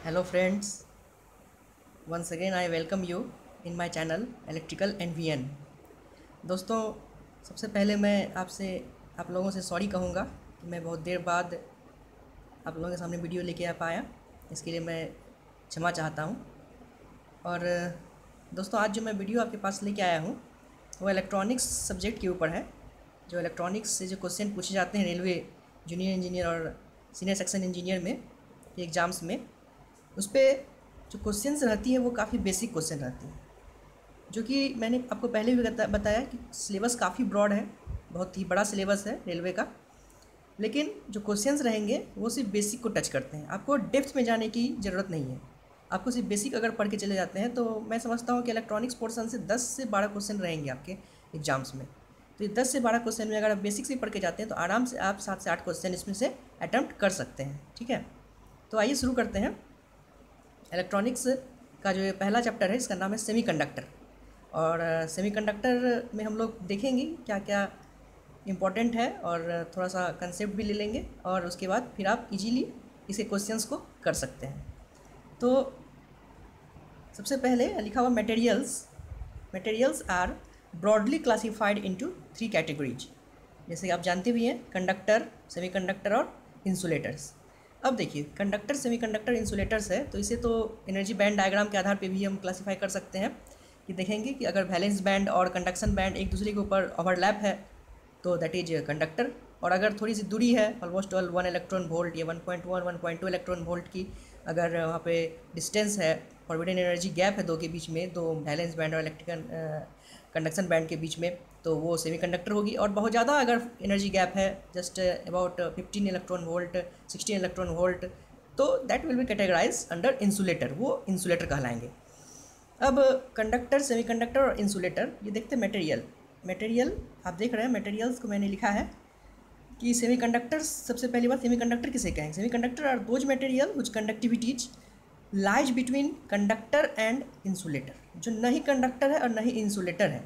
Hello friends, once again I welcome you in my channel Electrical NVN। दोस्तों, सबसे पहले मैं आपसे आप लोगों से सॉरी कहूँगा कि मैं बहुत देर बाद आप लोगों के सामने वीडियो लेके आ पाया। इसके लिए मैं क्षमा चाहता हूँ। और दोस्तों, आज जो मैं वीडियो आपके पास लेके आया हूँ वो इलेक्ट्रॉनिक्स सब्जेक्ट के ऊपर है। जो इलेक्ट्रॉनिक्स से जो क्वेश्चन पूछे जाते हैं रेलवे जूनियर इंजीनियर और सीनियर सेक्शन इंजीनियर में एग्ज़ाम्स में, उस पर जो क्वेश्चंस रहती है वो काफ़ी बेसिक क्वेश्चन रहती है। जो कि मैंने आपको पहले भी बताया कि सिलेबस काफ़ी ब्रॉड है, बहुत ही बड़ा सिलेबस है रेलवे का। लेकिन जो क्वेश्चंस रहेंगे वो सिर्फ बेसिक को टच करते हैं, आपको डेप्थ में जाने की ज़रूरत नहीं है। आपको सिर्फ बेसिक अगर पढ़ के चले जाते हैं तो मैं समझता हूँ कि इलेक्ट्रॉनिक्स पोर्शन से 10 से 12 क्वेश्चन रहेंगे आपके एग्जाम्स में। तो ये 10 से 12 क्वेश्चन में अगर आप बेसिक से पढ़ के जाते हैं तो आराम से आप 7 से 8 क्वेश्चन इसमें से अटैम्प्ट कर सकते हैं। ठीक है, तो आइए शुरू करते हैं। इलेक्ट्रॉनिक्स का जो पहला चैप्टर है इसका नाम है सेमीकंडक्टर। और सेमीकंडक्टर में हम लोग देखेंगे क्या क्या इम्पोर्टेंट है और थोड़ा सा कंसेप्ट भी ले लेंगे, और उसके बाद फिर आप इजीली इसके क्वेश्चंस को कर सकते हैं। तो सबसे पहले लिखा हुआ materials are broadly classified into 3 categories. जैसे आप जानते भी हैं, कंडक्टर, सेमीकंडक्टर और इंसुलेटर्स। अब देखिए, कंडक्टर, सेमीकंडक्टर, इंसुलेटर्स है तो इसे तो एनर्जी बैंड डायग्राम के आधार पे भी हम क्लासिफाई कर सकते हैं कि देखेंगे कि अगर वैलेंस बैंड और कंडक्शन बैंड एक दूसरे के ऊपर ओवरलैप है तो दैट इज कंडक्टर। और अगर थोड़ी सी दूरी है, ऑलमोस्ट 1 इलेक्ट्रॉन वोल्ट या 1.1 1.2 इलेक्ट्रॉन वोल्ट की अगर वहाँ पे डिस्टेंस है, फॉरबिडन एनर्जी गैप है दो के बीच में, दो वैलेंस बैंड और इलेक्ट्रिकल कंडक्शन बैंड के बीच में, तो वो सेमीकंडक्टर होगी। और बहुत ज़्यादा अगर एनर्जी गैप है, just about 15 electron volt, 16 electron volt, तो that will be categorise under insulator, वो इंसुलेटर कहलाएंगे। अब कंडक्टर, सेमीकंडक्टर और इंसुलेटर, ये देखते हैं मटेरियल आप देख रहे हैं। मटेरियल्स को मैंने लिखा है कि सेमीकंडक्टर, सबसे पहली बात सेमीकंडक्टर किसे कहेंगे? Semiconductor are those material which conductivities lies between conductor and insulator. जो नहीं कंडक्टर है और नहीं इंसुलेटर है,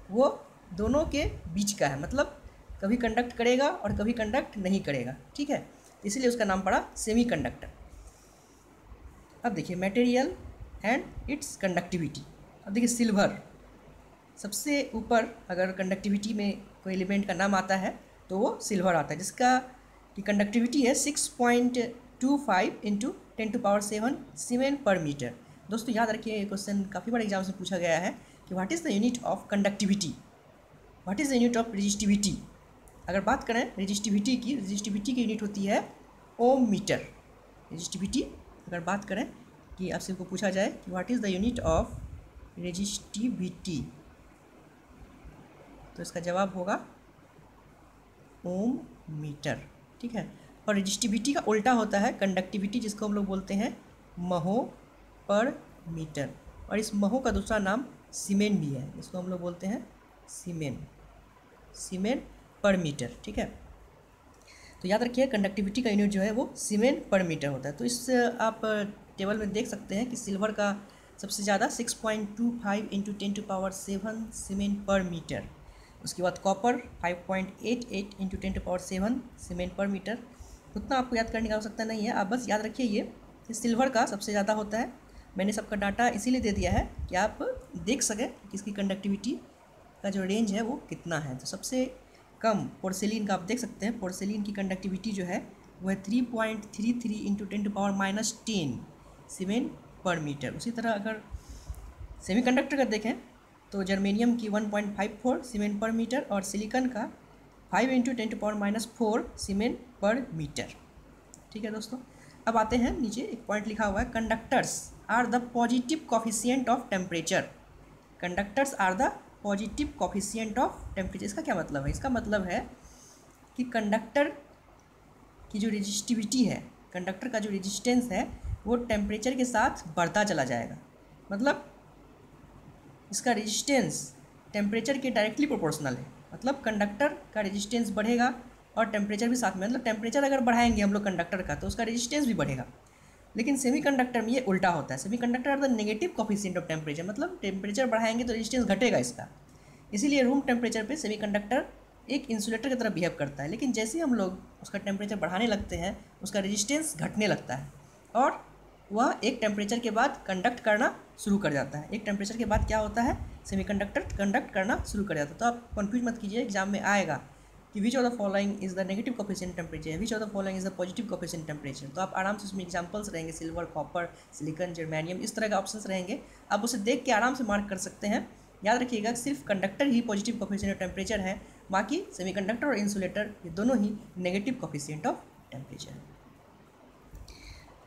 वो दोनों के बीच का है, मतलब कभी कंडक्ट करेगा और कभी कंडक्ट नहीं करेगा। ठीक है, इसलिए उसका नाम पड़ा सेमीकंडक्टर। अब देखिए, मटेरियल एंड इट्स कंडक्टिविटी। अब देखिए, सिल्वर सबसे ऊपर अगर कंडक्टिविटी में कोई एलिमेंट का नाम आता है तो वो सिल्वर आता है, जिसका की कंडक्टिविटी है 6.25 इंटू 10⁻⁷ सीमेन पर मीटर। दोस्तों याद रखिए, ये क्वेश्चन काफ़ी बार एग्जाम में पूछा गया है कि what is the unit of conductivity, what is the unit of resistivity. अगर बात करें रेजिस्टिविटी की यूनिट होती है ओम मीटर। रेजिस्टिविटी अगर बात करें कि आपसे को पूछा जाए कि what is the unit of resistivity, तो इसका जवाब होगा ओम मीटर। ठीक है, और रेजिस्टिविटी का उल्टा होता है कंडक्टिविटी, जिसको हम लोग बोलते हैं महो पर मीटर। और इस महो का दूसरा नाम सीमेन भी है, इसको हम लोग बोलते हैं सीमेन पर मीटर। ठीक है, तो याद रखिए कंडक्टिविटी का यूनिट जो है वो सीमेन पर मीटर होता है। तो इस आप टेबल में देख सकते हैं कि सिल्वर का सबसे ज़्यादा 6.25 इंटू 10⁻⁷ सीमेन पर मीटर। उसके बाद कॉपर 5.88 इंटू 10⁻⁷ सीमेन पर मीटर। उतना आपको याद करने की आवश्यकता नहीं है, आप बस याद रखिए ये सिल्वर का सबसे ज़्यादा होता है। मैंने सबका डाटा इसीलिए दे दिया है कि आप देख सकें कि इसकी कंडक्टिविटी का जो रेंज है वो कितना है। तो सबसे कम पोर्सेलिन का आप देख सकते हैं, पोर्सेलिन की कंडक्टिविटी जो है वो है 3.33 इंटू 10⁻⁻10 सीमेन पर मीटर। उसी तरह अगर सेमीकंडक्टर का देखें तो जर्मेनियम की 1.54 सीमेन पर मीटर और सिलिकॉन का 5 इंटू 10⁻⁴ सीमेन पर मीटर। ठीक है दोस्तों, अब आते हैं नीचे एक पॉइंट लिखा हुआ है, conductors are the positive coefficient of temperature. Conductors are the positive coefficient of temperature. इसका क्या मतलब है? इसका मतलब है कि कंडक्टर की जो रेजिस्टिविटी है, कंडक्टर का जो रेजिस्टेंस है वो टेम्परेचर के साथ बढ़ता चला जाएगा। मतलब इसका रेजिस्टेंस टेम्परेचर के डायरेक्टली प्रोपोर्शनल है। मतलब कंडक्टर का रेजिस्टेंस बढ़ेगा और टेम्परेचर भी साथ में, मतलब टेम्परेचर अगर बढ़ाएंगे हम लोग कंडक्टर का तो उसका रेजिस्टेंस भी बढ़ेगा। लेकिन सेमीकंडक्टर में ये उल्टा होता है। Semiconductor are the negative coefficient of temperature, मतलब टेम्परेचर बढ़ाएंगे तो रेजिस्टेंस घटेगा इसका। इसीलिए रूम टेम्परेचर पे सेमीकंडक्टर एक इंसुलेटर की तरह बिहेव करता है। लेकिन जैसे ही हम लोग उसका टेम्परेचर बढ़ाने लगते हैं उसका रेजिस्टेंस घटने लगता है और वह एक टेम्परेचर के बाद कंडक्ट करना शुरू कर जाता है। एक टेम्परेचर के बाद क्या होता है, सेमीकंडक्टर कंडक्ट करना शुरू कर जाता है। तो आप कंफ्यूज मत कीजिए, एग्जाम में आएगा कि which of the following is the negative coefficient temperature, which of the following is the positive coefficient temperature. तो आप आराम से उसमें एग्जाम्पल्स रहेंगे, सिल्वर, कॉपर, सिलिकॉन, जर्मेनियम, इस तरह के ऑप्शंस रहेंगे। आप उसे देख के आराम से मार्क कर सकते हैं। याद रखिएगा सिर्फ कंडक्टर ही पॉजिटिव कोफिशिएंट ऑफ टेम्परेचर है, बाकी सेमीकंडक्टर और इंसुलेटर ये दोनों ही नेगेटिव कोफिशिएंट ऑफ टेम्परेचर है।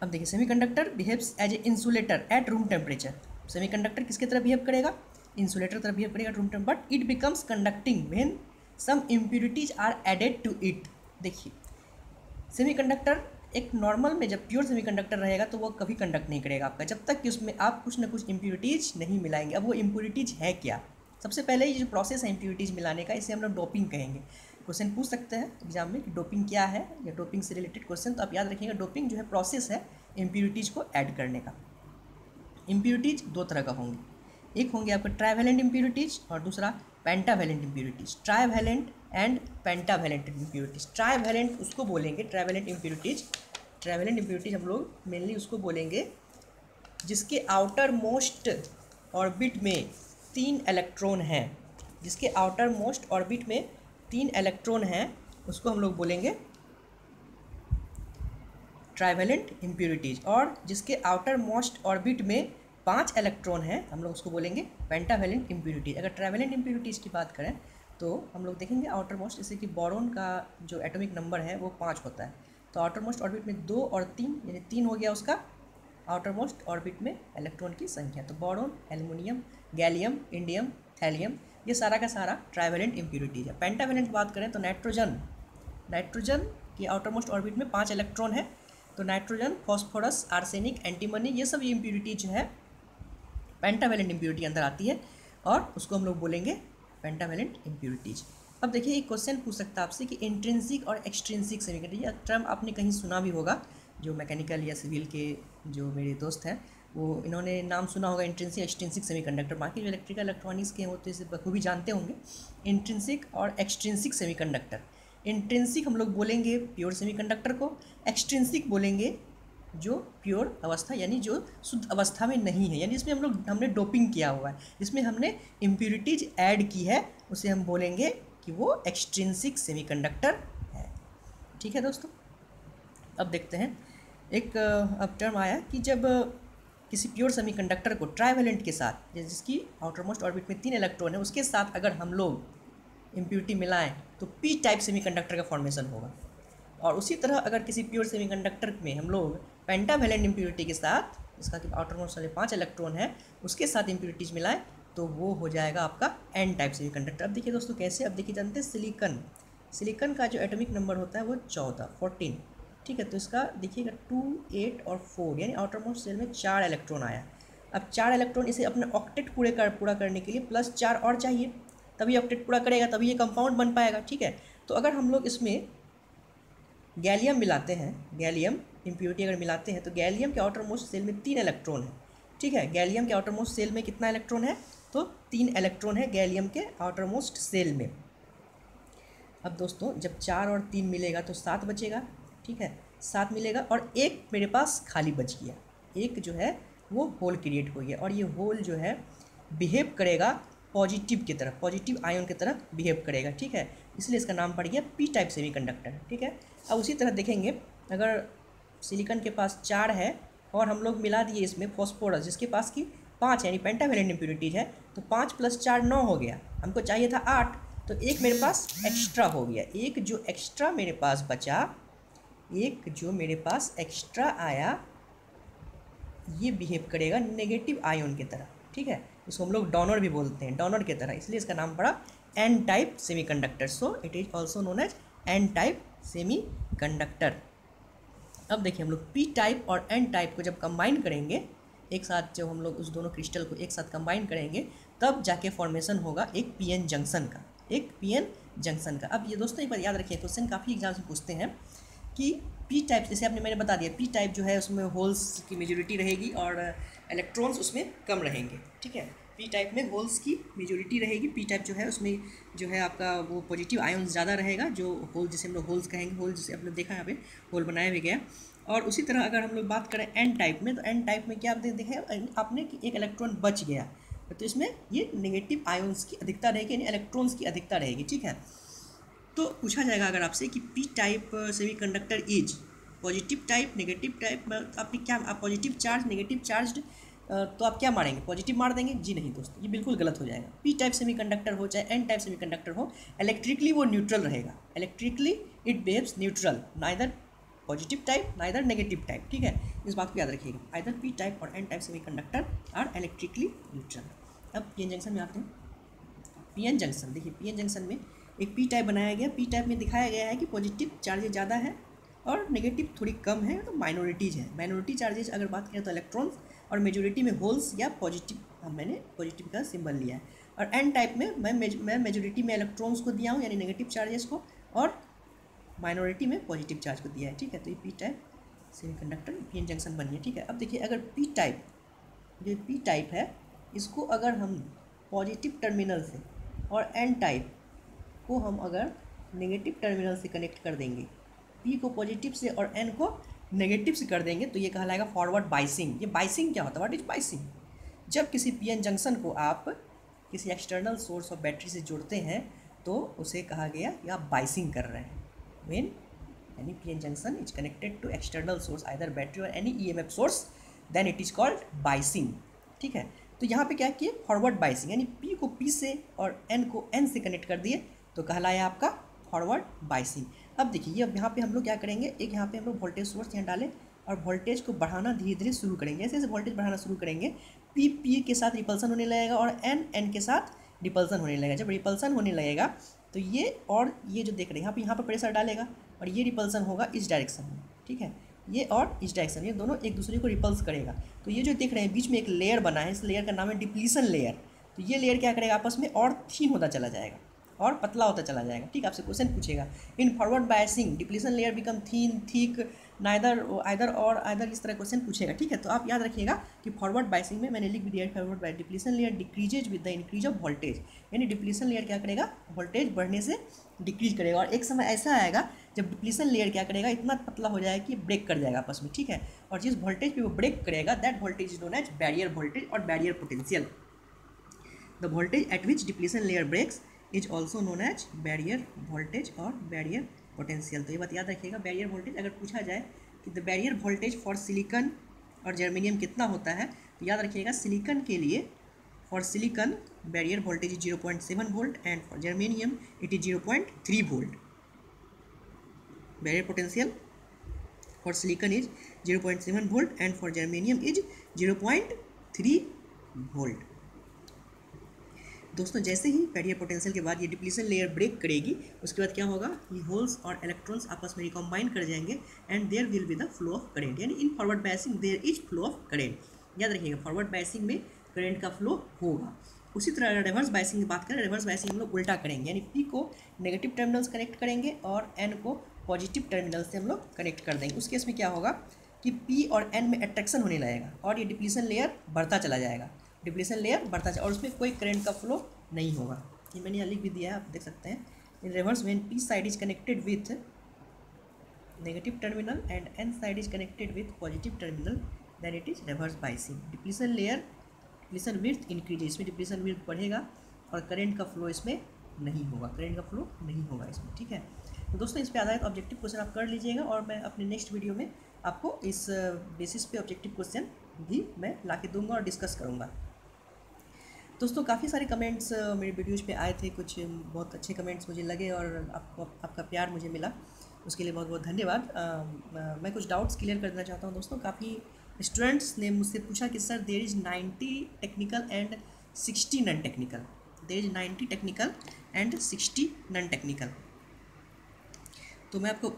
अब देखिए semiconductor behaves as a insulator at room temperature. Semiconductor किसके तरह बिहेव करेगा, इंसुलेटर तरह बिहेव करेगा room temperature, but it becomes conducting when some impurities are added to it. देखिए सेमीकंडक्टर एक नॉर्मल में जब प्योर सेमीकंडक्टर रहेगा तो वो कभी कंडक्ट नहीं करेगा आपका, जब तक कि उसमें आप कुछ ना कुछ इम्प्यूरिटीज नहीं मिलाएंगे। अब वो इम्प्यूरिटीज है क्या, सबसे पहले ये जो प्रोसेस है इम्प्यूरिटीज मिलाने का, इसे हम लोग डोपिंग कहेंगे। क्वेश्चन पूछ सकते हैं एग्जाम में कि डोपिंग क्या है या डोपिंग से रिलेटेड क्वेश्चन, तो आप याद रखिएगा डोपिंग जो है प्रोसेस है इम्प्यूरिटीज को ऐड करने का। इम्प्यूरिटीज दो तरह का होंगे, एक होंगे आपका ट्राइवैलेंट इम्प्यूरिटीज और दूसरा pentavalent impurities. Trivalent and pentavalent impurities. Trivalent उसको बोलेंगे, ट्राइवैलेंट इम्प्यूरिटीज हम लोग मेनली उसको बोलेंगे जिसके आउटर मोस्ट ऑर्बिट में 3 इलेक्ट्रॉन हैं, जिसके आउटर मोस्ट ऑर्बिट में 3 इलेक्ट्रॉन हैं, उसको हम लोग बोलेंगे ट्राइवैलेंट इम्प्यूरिटीज। और जिसके आउटर मोस्ट ऑर्बिट में 5 इलेक्ट्रॉन हैं, हम लोग उसको बोलेंगे पेंटावैलेंट इम्प्यूरिटीज। अगर ट्राइवैलेंट इम्प्यूरिटीज की बात करें तो हम लोग देखेंगे आउटर मोस्ट, जैसे कि बोरॉन का जो एटॉमिक नंबर है वो 5 होता है, तो आउटर मोस्ट ऑर्बिट में 2 और 3 यानी 3 हो गया उसका आउटर मोस्ट ऑर्बिट में इलेक्ट्रॉन की संख्या। तो boron, aluminium, gallium, indium, thallium, ये सारा का सारा ट्राइवैलेंट इम्प्यूरिटीज है। पेंटावैलेंट बात करें तो नाइट्रोजन की आउटर मोस्ट ऑर्बिट में 5 इलेक्ट्रॉन है, तो नाइट्रोजन, फॉस्फोरस, आर्सेनिक, एंटीमनी, ये सब इम्प्यूरिटी जो है पेंटावैलेंट इम्प्यूरिटी अंदर आती है और उसको हम लोग बोलेंगे पेंटावैलेंट इम्प्यूरिटीज। अब देखिए एक क्वेश्चन पूछ सकता है आपसे कि इंट्रिंसिक और एक्सट्रिंसिक सेमीकंडक्टर, यह टर्म आपने कहीं सुना भी होगा, जो मैकेनिकल या सिविल के जो मेरे दोस्त हैं वो इन्होंने नाम सुना होगा इंट्रिंसिक एक्सट्रिंसिक सेमीकंडक्टर। बाकी जो इलेक्ट्रिकल इलेक्ट्रॉनिक्स के होते हैं इसे बखूबी जानते होंगे। इंट्रिंसिक और एक्सट्रिंसिक सेमीकंडक्टर, इंट्रिंसिक हम लोग बोलेंगे प्योर सेमीकंडक्टर को, एक्सट्रिंसिक बोलेंगे जो प्योर अवस्था यानी जो शुद्ध अवस्था में नहीं है, यानी इसमें हमने डोपिंग किया हुआ है, जिसमें हमने इम्प्यूरिटीज ऐड की है, उसे हम बोलेंगे कि वो एक्सट्रिंसिक सेमीकंडक्टर है। ठीक है दोस्तों, अब देखते हैं एक अब टर्म आया कि जब किसी प्योर सेमीकंडक्टर को ट्राइवैलेंट के साथ, जिसकी आउटर मोस्ट ऑर्बिट में 3 इलेक्ट्रॉन है, उसके साथ अगर हम लोग इम्प्यूरिटी मिलाएं तो पी टाइप सेमीकंडक्टर का फॉर्मेशन होगा। और उसी तरह अगर किसी प्योर सेमीकंडक्टर में हम लोग पेंटावैलेंट इम्प्यूरिटी के साथ, जिसका कि आउटर मोस्ट वाले 5 इलेक्ट्रॉन है, उसके साथ इम्प्यूरिटीज मिलाएं तो वो हो जाएगा आपका एन टाइप सेमीकंडक्टर। अब देखिए दोस्तों कैसे, अब देखिए जानते हैं सिलिकॉन का जो एटॉमिक नंबर होता है वो 14। ठीक है, तो इसका देखिएगा 2, 8 और 4 यानी आउटर मोस्ट सेल में 4 इलेक्ट्रॉन आया। अब 4 इलेक्ट्रॉन इसे अपने ऑक्टेट पूरा करने के लिए +4 और चाहिए, तभी ऑक्टेट पूरा करेगा, तभी ये कंपाउंड बन पाएगा। ठीक है, तो अगर हम लोग इसमें गैलियम मिलाते हैं, गैलियम इम्प्यूरिटी अगर मिलाते हैं तो गैलियम के आउटर मोस्ट सेल में 3 इलेक्ट्रॉन है। ठीक है, गैलियम के आउटर मोस्ट सेल में कितना इलेक्ट्रॉन है, तो 3 इलेक्ट्रॉन है गैलियम के आउटर मोस्ट सेल में। अब दोस्तों जब 4 और 3 मिलेगा तो 7 बचेगा। ठीक है, 7 मिलेगा और एक मेरे पास खाली बच गया, एक जो है वो होल क्रिएट हो गया, और ये होल जो है बिहेव करेगा पॉजिटिव की तरफ, पॉजिटिव आयन की तरफ बिहेव करेगा। ठीक है, इसलिए इसका नाम पड़ गया पी टाइप सेमीकंडक्टर। ठीक है, अब उसी तरह देखेंगे अगर सिलिकॉन के पास 4 है और हम लोग मिला दिए इसमें फॉस्फोरस जिसके पास की 5 यानी पेंटावैलेंट इम्प्यूरिटीज है, तो 5 + 4 9 हो गया, हमको चाहिए था 8, तो एक मेरे पास एक्स्ट्रा हो गया। एक जो एक्स्ट्रा मेरे पास बचा, एक जो मेरे पास एक्स्ट्रा आया, ये बिहेव करेगा नेगेटिव आयन की तरह। ठीक है, इसको हम लोग डोनर भी बोलते हैं, डोनर की तरह, इसलिए इसका नाम पड़ा N type semiconductor. So it is also known as N type semiconductor. अब देखिए हम लोग पी टाइप और एन टाइप को जब कंबाइन करेंगे एक साथ, जब हम लोग उस दोनों क्रिस्टल को एक साथ कंबाइन करेंगे तब जाके फॉर्मेशन होगा एक पीएन जंक्शन का, एक पीएन जंक्शन का। अब ये दोस्तों एक बार याद रखिए, क्वेश्चन काफ़ी एग्जाम से पूछते हैं कि पी टाइप, जैसे आपने मैंने बता दिया, पी टाइप जो है उसमें होल्स की मेजोरिटी रहेगी और इलेक्ट्रॉन्स उसमें कम रहेंगे। ठीक है, पी टाइप में होल्स की मेजोरिटी रहेगी, पी टाइप जो है उसमें जो है आपका वो पॉजिटिव आयन ज़्यादा रहेगा, जो होल जिसे हम लोग होल्स कहेंगे, होल जिसे आपने देखा यहाँ पे होल बनाया भी गया, और उसी तरह अगर हम लोग बात करें एन टाइप में, तो एन टाइप में क्या आप देखें आपने कि एक इलेक्ट्रॉन बच गया, तो इसमें ये नेगेटिव आयोन्स की अधिकता रहेगी, यानी इलेक्ट्रॉन्स की अधिकता रहेगी, ठीक है। तो पूछा जाएगा अगर आपसे कि P type semiconductor is positive type, negative type में, आपने क्या, आप पॉजिटिव चार्ज, नेगेटिव चार्ज, तो आप क्या मारेंगे, पॉजिटिव मार देंगे? जी नहीं दोस्तों, ये बिल्कुल गलत हो जाएगा। पी टाइप सेमीकंडक्टर हो चाहे एन टाइप सेमीकंडक्टर हो, इलेक्ट्रिकली वो न्यूट्रल रहेगा, electrically it behaves neutral, neither positive type neither negative type, ठीक है, इस बात को याद रखिएगा। आइदर पी टाइप और N type semiconductor are electrically neutral. अब पी एन जंक्शन में आते हैं। पी एन जंक्शन, देखिए पी एन जंक्शन में एक पी टाइप बनाया गया। पी टाइप में दिखाया गया है कि पॉजिटिव चार्जेज ज़्यादा है और नेगेटिव थोड़ी कम है, तो माइनॉरिटीज़ है। माइनॉरिटी चार्जेज अगर बात करें तो इलेक्ट्रॉन्स, और मेजोरिटी में होल्स या पॉजिटिव, मैंने पॉजिटिव का सिंबल लिया है। और एन टाइप में मैं मेजोरिटी में इलेक्ट्रॉन्स को दिया हूँ, यानी नेगेटिव चार्जेस को, और माइनॉरिटी में पॉजिटिव चार्ज को दिया है, ठीक है। तो ये P type semiconductor P N junction बनी है, ठीक है। अब देखिए अगर पी टाइप, जो पी टाइप है, इसको अगर हम पॉजिटिव टर्मिनल से और एन टाइप को हम अगर नेगेटिव टर्मिनल से कनेक्ट कर देंगे, पी को पॉजिटिव से और एन को नेगेटिव से कर देंगे, तो ये कहलाएगा फॉरवर्ड बाइसिंग। ये बाइसिंग क्या होता है? What is biasing? जब किसी पी एन जंक्शन को आप किसी एक्सटर्नल सोर्स ऑफ बैटरी से जोड़ते हैं, तो उसे कहा गया कि आप बाइसिंग कर रहे हैं। When any P N junction is connected to external source either battery or any EMF source, then it is called biasing, ठीक है। तो यहाँ पे क्या किए? फॉरवर्ड बाइसिंग, यानी पी को पी से और एन को एन से कनेक्ट कर दिए, तो कहलाया आपका फॉरवर्ड बाइसिंग। अब देखिए ये, अब यहाँ पे हम लोग क्या करेंगे, एक यहाँ पे हम लोग वोल्टेज सोर्स यहाँ डालें और वोल्टेज को बढ़ाना धीरे धीरे शुरू करेंगे। जैसे जैसे वोल्टेज बढ़ाना शुरू करेंगे, पी पी के साथ रिपल्सन होने लगेगा और एन एन के साथ रिपल्सन होने लगेगा। जब रिपल्सन होने लगेगा तो ये और ये जो देख रहे हैं यहाँ पे प्रेशर डालेगा और ये रिपल्सन होगा इस डायरेक्शन में, ठीक है। ये और इस डायरेक्शन, ये दोनों एक दूसरे को रिपल्स करेगा। तो ये जो देख रहे हैं बीच में एक लेयर बना है, इस लेयर का नाम है डिप्लीशन लेयर। तो ये लेयर क्या करेगा? आपस में और थीन होता चला जाएगा और पतला होता चला जाएगा, ठीक है। आपसे क्वेश्चन पूछेगा, इन forward biasing depletion layer become थीन, थिक, नाइदर, आइदर और आइदर, इस तरह क्वेश्चन पूछेगा, ठीक है। तो आप याद रखिएगा कि फॉरवर्ड बायसिंग में मैंने लिख भी दिया है, forward bye depletion layer decreases with the increase of voltage, यानी डिप्लीशन लेयर क्या करेगा? वोल्टेज बढ़ने से डिक्रीज करेगा। और एक समय ऐसा आएगा जब डिप्लीशन लेयर क्या करेगा? इतना पतला हो जाएगा कि ब्रेक कर जाएगा आपस में, ठीक है। और जिस वोल्टेज पे वो ब्रेक करेगा, that voltage is known as barrier voltage or barrier potential. The voltage at which depletion layer breaks is also known as barrier voltage or barrier potential. तो ये बात याद रखिएगा, बैरियर वोल्टेज अगर पूछा जाए कि the barrier voltage for silicon और जर्मेनियम कितना होता है, तो याद रखिएगा सिलिकॉन के लिए, for silicon barrier voltage is 0.7 volt and for germanium it is 0.3 volt. Barrier potential for silicon is 0.7 volt and for germanium is 0.3 volt. दोस्तों जैसे ही बैरियर पोटेंशियल के बाद ये डिप्लीशन लेयर ब्रेक करेगी, उसके बाद क्या होगा? ये होल्स और इलेक्ट्रॉन्स आपस में रिकम्बाइन कर जाएंगे and there will be the flow of current, यानी in forward biasing there is flow of current. याद रखिएगा फॉरवर्ड बायसिंग में करेंट का फ्लो होगा। उसी तरह अगर रिवर्स बायसिंग की बात करें, रिवर्स बायसिंग हम लोग उल्टा करेंगे, यानी पी को नेगेटिव टर्मिनल से कनेक्ट करेंगे और एन को पॉजिटिव टर्मिनल से हम लोग कनेक्ट कर देंगे। उस केस में क्या होगा कि पी और एन में अट्रैक्शन होने लगेगा और ये डिप्लीशन लेयर बढ़ता चला जाएगा, डिप्लीशन लेयर बढ़ता चला, और उसमें कोई करंट का फ्लो नहीं होगा। ये मैंने यहाँ लिख भी दिया है, आप देख सकते हैं। In reverse when P side is connected with negative terminal and N side is connected with positive terminal, then it is reverse biasing. Depletion layer, depletion width increase, इसमें डिप्लीशन विड्थ बढ़ेगा और करंट का flow इसमें नहीं होगा, current का flow नहीं होगा इसमें, ठीक है। तो दोस्तों इस पे आधारित ऑब्जेक्टिव क्वेश्चन आप कर लीजिएगा और मैं अपने नेक्स्ट वीडियो में आपको इस बेसिस पे ऑब्जेक्टिव क्वेश्चन भी मैं ला के दूँगा और डिस्कस करूँगा। दोस्तों काफ़ी सारे कमेंट्स मेरे वीडियोज़ पे आए थे, कुछ बहुत अच्छे कमेंट्स मुझे लगे और आपका प्यार मुझे मिला, उसके लिए बहुत बहुत धन्यवाद। मैं कुछ डाउट्स क्लियर कर देना चाहता हूँ दोस्तों। काफ़ी स्टूडेंट्स ने मुझसे पूछा कि sir there is 90 technical and 60 non technical, there is 90 technical and 60 non technical. तो मैं आपको